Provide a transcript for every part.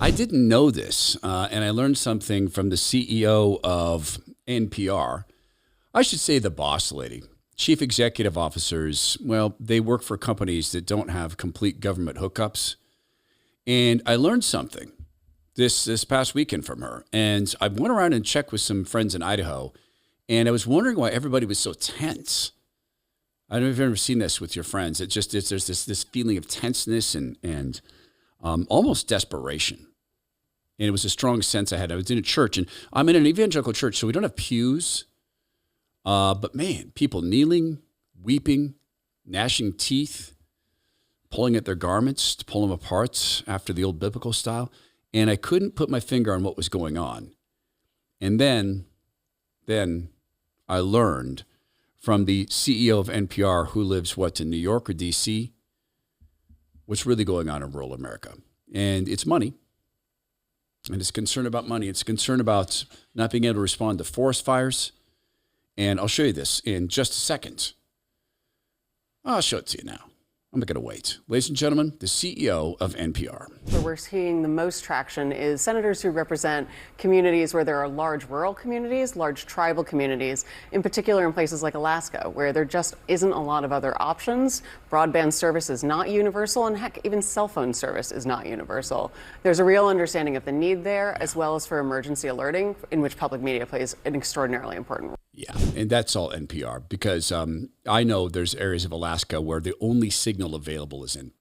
I didn't know this, and I learned something from the CEO of NPR. I should say the boss lady. Chief executive officers, well, they work for companies that don't have complete government hookups. And I learned something this past weekend from her. And I went around and checked with some friends in Idaho, and I was wondering why everybody was so tense. I don't know if you've ever seen this with your friends. There's this feeling of tenseness and almost desperation. And it was a strong sense I had. I was in a church, and I'm in an evangelical church, so we don't have pews. But man, people kneeling, weeping, gnashing teeth, pulling at their garments to pull them apart after the old biblical style. And I couldn't put my finger on what was going on. And then I learned from the CEO of NPR, who lives, in New York or D.C., what's really going on in rural America. And it's money. And it's concern about money. It's concern about not being able to respond to forest fires. And I'll show you this in just a second. I'll show it to you now. I'm not going to wait. Ladies and gentlemen, the CEO of NPR. Where we're seeing the most traction is senators who represent communities where there are large rural communities, large tribal communities, in particular in places like Alaska, where there just isn't a lot of other options. Broadband service is not universal, and heck, even cell phone service is not universal. There's a real understanding of the need there, as well as for emergency alerting, in which public media plays an extraordinarily important role. Yeah, and that's all NPR, because I know there's areas of Alaska where the only signal available is in.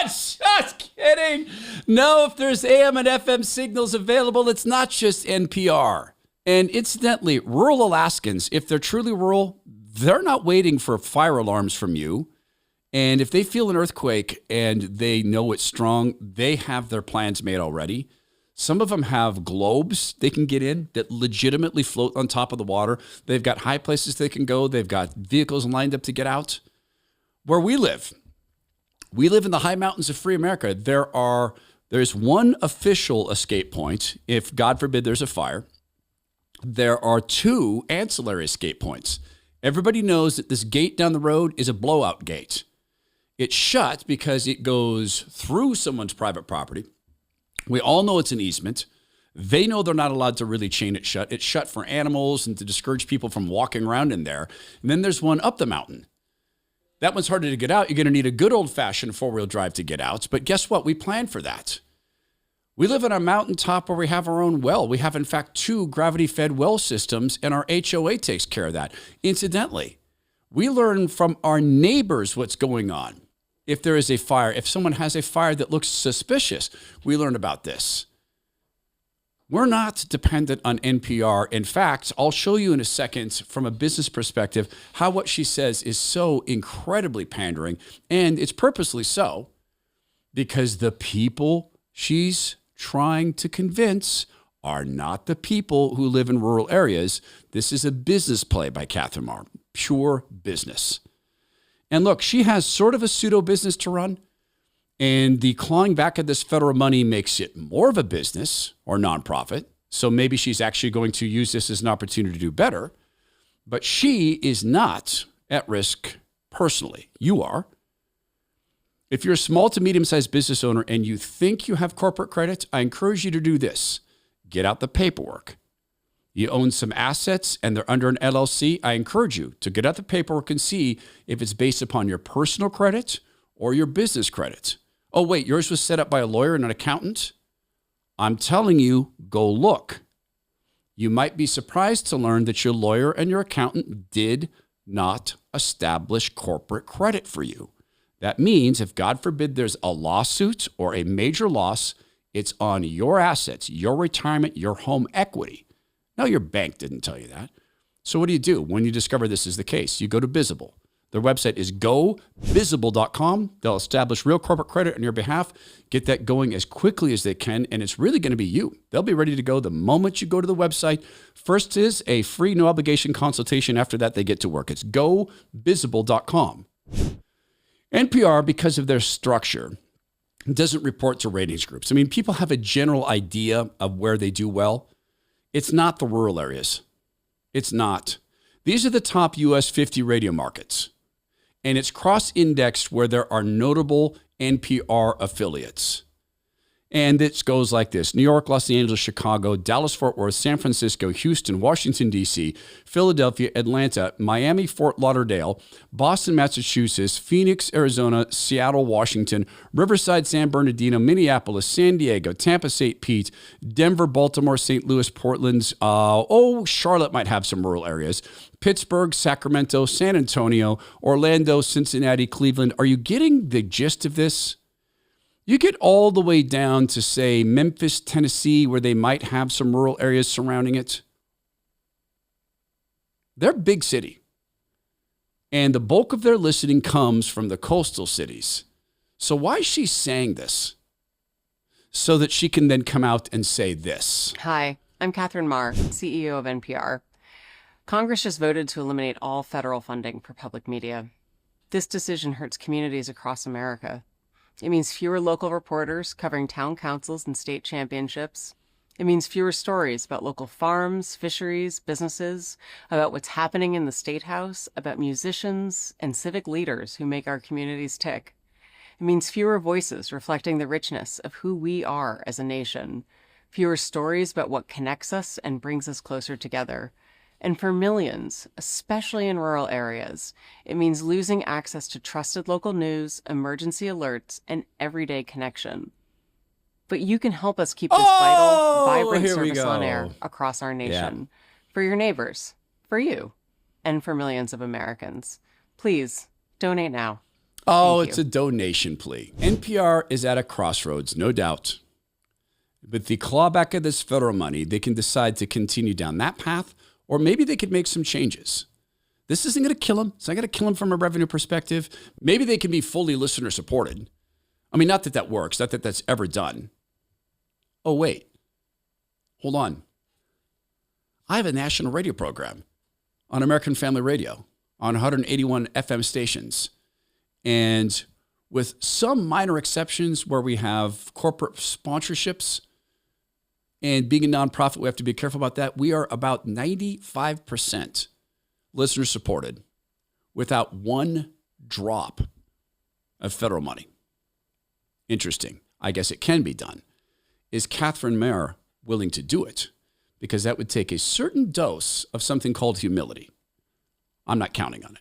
Just kidding. No, if there's AM and FM signals available, it's not just NPR. And incidentally, rural Alaskans, if they're truly rural, they're not waiting for fire alarms from you. And if they feel an earthquake and they know it's strong, they have their plans made already. Some of them have globes they can get in that legitimately float on top of the water. They've got high places they can go. They've got vehicles lined up to get out. Where we live in the high mountains of free America. There's one official escape point if, God forbid, there's a fire. There are two ancillary escape points. Everybody knows that this gate down the road is a blowout gate. It's shut because it goes through someone's private property. We all know it's an easement. They know they're not allowed to really chain it shut. It's shut for animals and to discourage people from walking around in there. And then there's one up the mountain. That one's harder to get out. You're going to need a good old-fashioned four-wheel drive to get out. But guess what? We planned for that. We live on a mountaintop where we have our own well. We have, in fact, 2 gravity-fed well systems, and our HOA takes care of that. Incidentally, we learn from our neighbors what's going on. If there is a fire, if someone has a fire that looks suspicious, we learn about this. We're not dependent on NPR. In fact, I'll show you in a second from a business perspective how what she says is so incredibly pandering, and it's purposely so, because the people she's trying to convince are not the people who live in rural areas. This is a business play by Catherine Marr, pure business. And look, she has sort of a pseudo business to run, and the clawing back of this federal money makes it more of a business or nonprofit. So maybe she's actually going to use this as an opportunity to do better. But she is not at risk personally. You are. If you're a small to medium-sized business owner and you think you have corporate credit, I encourage you to do this. Get out the paperwork. You own some assets and they're under an LLC, I encourage you to get out the paperwork and see if it's based upon your personal credit or your business credit. Oh, wait, yours was set up by a lawyer and an accountant? I'm telling you, go look. You might be surprised to learn that your lawyer and your accountant did not establish corporate credit for you. That means if, God forbid, there's a lawsuit or a major loss, it's on your assets, your retirement, your home equity. No, your bank didn't tell you that. So what do? When you discover this is the case? You go to Visible. Their website is govisible.com. They'll establish real corporate credit on your behalf, get that going as quickly as they can, and it's really going to be you. They'll be ready to go the moment you go to the website. First is a free, no obligation consultation. After that, they get to work. It's govisible.com. NPR, because of their structure, doesn't report to ratings groups. I mean, people have a general idea of where they do well. It's not the rural areas. It's not. These are the top US 50 radio markets. And it's cross-indexed where there are notable NPR affiliates. And this goes like this: New York, Los Angeles, Chicago, Dallas, Fort Worth, San Francisco, Houston, Washington, D.C., Philadelphia, Atlanta, Miami, Fort Lauderdale, Boston, Massachusetts, Phoenix, Arizona, Seattle, Washington, Riverside, San Bernardino, Minneapolis, San Diego, Tampa, St. Pete, Denver, Baltimore, St. Louis, Portland. Charlotte might have some rural areas. Pittsburgh, Sacramento, San Antonio, Orlando, Cincinnati, Cleveland. Are you getting the gist of this? You get all the way down to, say, Memphis, Tennessee, where they might have some rural areas surrounding it. They're a big city. And the bulk of their listening comes from the coastal cities. So why is she saying this? So that she can then come out and say this. Hi, I'm Catherine Marr, CEO of NPR. Congress just voted to eliminate all federal funding for public media. This decision hurts communities across America. It means fewer local reporters covering town councils and state championships. It means fewer stories about local farms, fisheries, businesses, about what's happening in the State House, about musicians and civic leaders who make our communities tick. It means fewer voices reflecting the richness of who we are as a nation, fewer stories about what connects us and brings us closer together. And for millions, especially in rural areas, it means losing access to trusted local news, emergency alerts, and everyday connection. But you can help us keep this vital, vibrant service on air across our nation. For your neighbors, for you, and for millions of Americans. Please, donate now. It's a donation plea. NPR is at a crossroads, no doubt. With the clawback of this federal money, they can decide to continue down that path, or maybe they could make some changes. This isn't going to kill them. It's not going to kill them from a revenue perspective. Maybe they can be fully listener supported. I mean, not that that works, not that that's ever done. Oh, wait. Hold on. I have a national radio program on American Family Radio on 181 FM stations. And with some minor exceptions where we have corporate sponsorships, and being a nonprofit, we have to be careful about that. We are about 95% listener supported without one drop of federal money. Interesting. I guess it can be done. Is Catherine Marr willing to do it? Because that would take a certain dose of something called humility. I'm not counting on it.